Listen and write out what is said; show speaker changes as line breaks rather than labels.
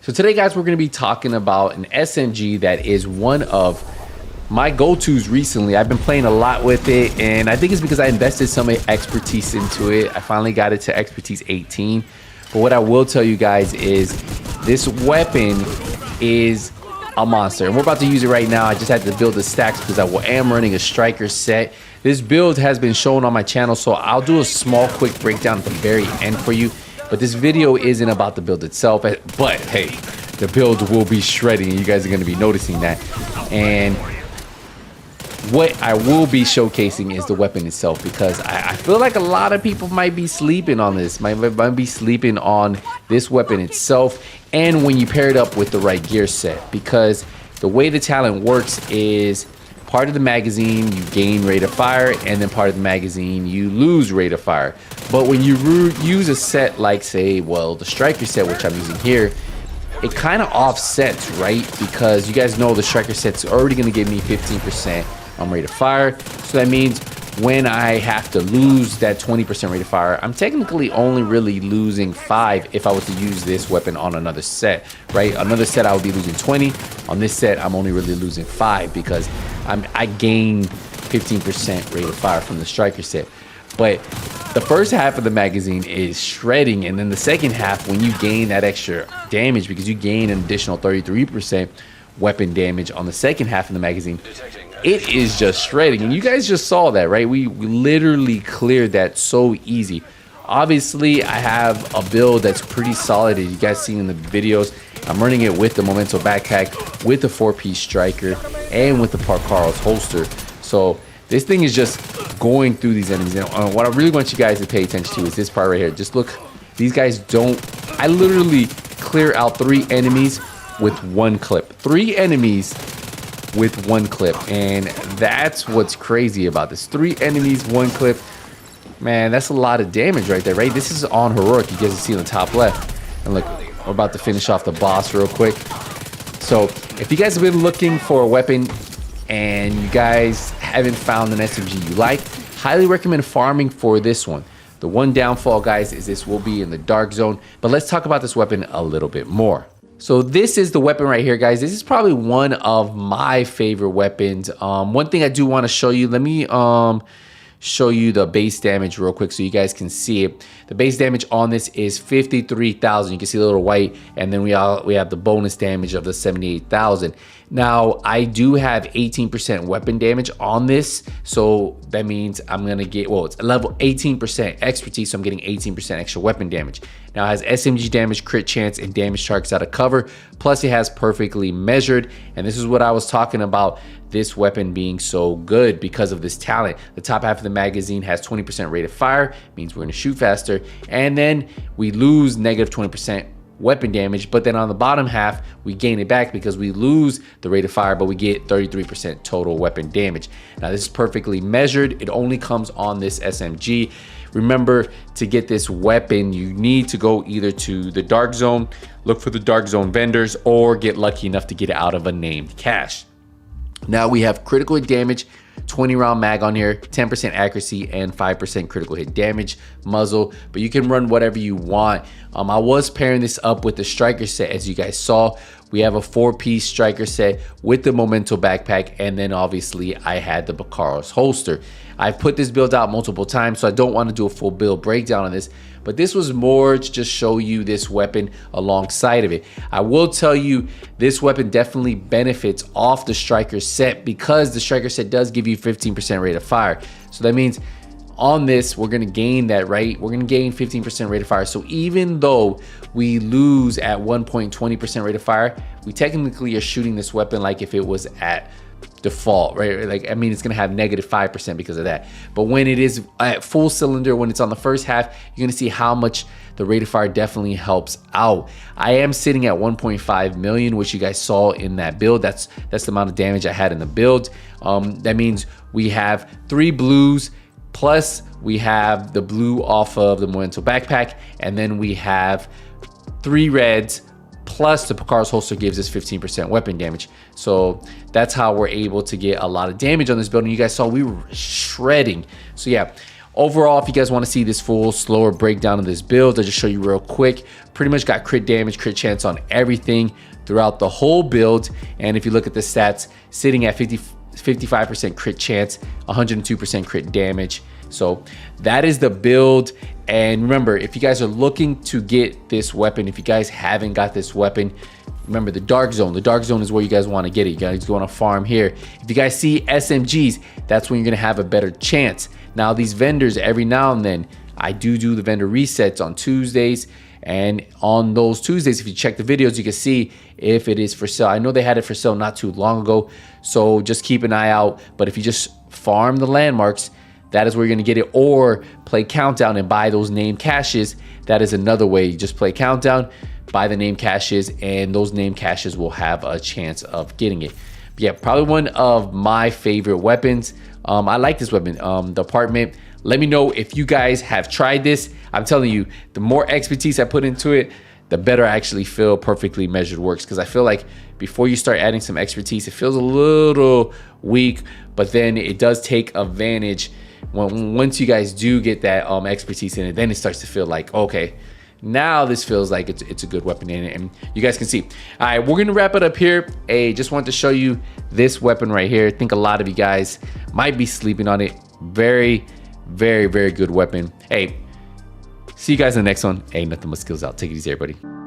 So today, guys, we're going to be talking about an SMG that is one of my go-tos recently. I've been playing a lot with it, and I think it's because I invested some expertise into it. I finally got it to expertise 18. But what I will tell you guys is this weapon is a monster, and we're about to use it right now. I just had to build the stacks because I am running a striker set. This build has been shown on my channel, so I'll do a small quick breakdown at the very end for you. But this video isn't about the build itself, but hey, the build will be shredding, and you guys are going to be noticing that. And what I will be showcasing is the weapon itself, because I feel like a lot of people might be sleeping on this, might be sleeping on this weapon itself, and when you pair it up with the right gear set. Because the way the talent works is part of the magazine you gain rate of fire, and then part of the magazine you lose rate of fire. But when you use a set like, say, well, the striker set, which I'm using here, it kind of offsets, right? Because you guys know the striker set's already going to give me 15% on rate of fire. So that means when I have to lose that 20% rate of fire, I'm technically only really losing 5 if I was to use this weapon on another set, right? Another set I would be losing 20. On this set, I'm only really losing 5 because I gain 15% rate of fire from the striker set. But the first half of the magazine is shredding, and then the second half, when you gain that extra damage, because you gain an additional 33% weapon damage on the second half of the magazine, it is just shredding. And you guys just saw that, right? We literally cleared that so easy. Obviously, I have a build that's pretty solid, as you guys seen in the videos. I'm running it with the Memento backpack, with the 4-piece striker, and with the Parkaros holster. So this thing is just going through these enemies. And what I really want you guys to pay attention to is this part right here. Just look, these guys don't, I literally clear out 3 enemies with 1 clip. 3 enemies with 1 clip. And that's what's crazy about this. 3 enemies, 1 clip. Man, that's a lot of damage right there, right? This is on heroic. You guys can see on the top left. And look, we're about to finish off the boss real quick. So if you guys have been looking for a weapon and you guys haven't found an SMG you like, highly recommend farming for this one. The one downfall, guys, is this will be in the dark zone. But let's talk about this weapon a little bit more. So this is the weapon right here, guys. This is probably one of my favorite weapons. One thing I do want to show you, let me show you the base damage real quick so you guys can see it. The base damage on this is 53,000. You can see a little white, and then we have the bonus damage of the 78,000. Now, I do have 18% weapon damage on this, so that means I'm gonna get, well, it's level 18% expertise, so I'm getting 18% extra weapon damage. Now, it has SMG damage, crit chance, and damage targets out of cover, plus it has perfectly measured, and this is what I was talking about, this weapon being so good because of this talent. The top half of the magazine has 20% rate of fire, means we're gonna shoot faster, and then we lose negative 20% weapon damage, but then on the bottom half we gain it back because we lose the rate of fire, but we get 33% total weapon damage. Now this is perfectly measured. It only comes on this SMG. Remember, to get this weapon you need to go either to the dark zone, look for the dark zone vendors, or get lucky enough to get it out of a named cache. Now we have critical hit damage, 20 round mag on here, 10% accuracy, and 5% critical hit damage muzzle, but you can run whatever you want. I was pairing this up with the striker set. As you guys saw, we have a 4-piece striker set with the Memento backpack, and then obviously I had the Parkaros holster. I've put this build out multiple times, so I don't want to do a full build breakdown on this, but this was more to just show you this weapon alongside of it. I will tell you, this weapon definitely benefits off the striker set because the striker set does give you 15% rate of fire. So that means on this, we're gonna gain that, right? We're gonna gain 15% rate of fire. So even though we lose at 1.20% rate of fire, we technically are shooting this weapon like if it was at default, right? Like, I mean, it's gonna have negative 5% because of that. But when it is at full cylinder, when it's on the first half, you're gonna see how much the rate of fire definitely helps out. I am sitting at 1.5 million, which you guys saw in that build. That's the amount of damage I had in the build. That means we have 3 blues, plus we have the blue off of the Memento backpack, and then we have 3 reds, plus the Parkaros holster gives us 15% weapon damage. So that's how we're able to get a lot of damage on this build. And you guys saw we were shredding. So yeah, Overall, if you guys want to see this full slower breakdown of this build, I'll just show you real quick. Pretty much got crit damage, crit chance on everything throughout the whole build. And if you look at the stats, sitting at 55% crit chance, 102% crit damage. So that is the build. And remember, if you guys are looking to get this weapon, if you guys haven't got this weapon, remember the dark zone. The dark zone is where you guys want to get it. You guys want to farm here. If you guys see SMGs, that's when you're going to have a better chance. Now these vendors, every now and then, I do the vendor resets on Tuesdays. And on those Tuesdays, if you check the videos, you can see if it is for sale. I know they had it for sale not too long ago, so just keep an eye out. But if you just farm the landmarks, that is where you're gonna get it, or play Countdown and buy those name caches. That is another way. You just play Countdown, buy the name caches, and those name caches will have a chance of getting it. But yeah, probably one of my favorite weapons. I like this weapon, the apartment. Let me know if you guys have tried this. I'm telling you, the more expertise I put into it, the better I actually feel perfectly measured works. Because I feel like before you start adding some expertise, it feels a little weak, but then it does take advantage. Once you guys do get that expertise in it, then it starts to feel like, okay, now this feels like it's a good weapon in it, and you guys can see. All right, we're gonna wrap it up here. Hey, just wanted to show you this weapon right here. I think a lot of you guys might be sleeping on it. Very, very, very good weapon. Hey, see you guys in the next one. Hey, nothing but skills out. Take it easy, everybody.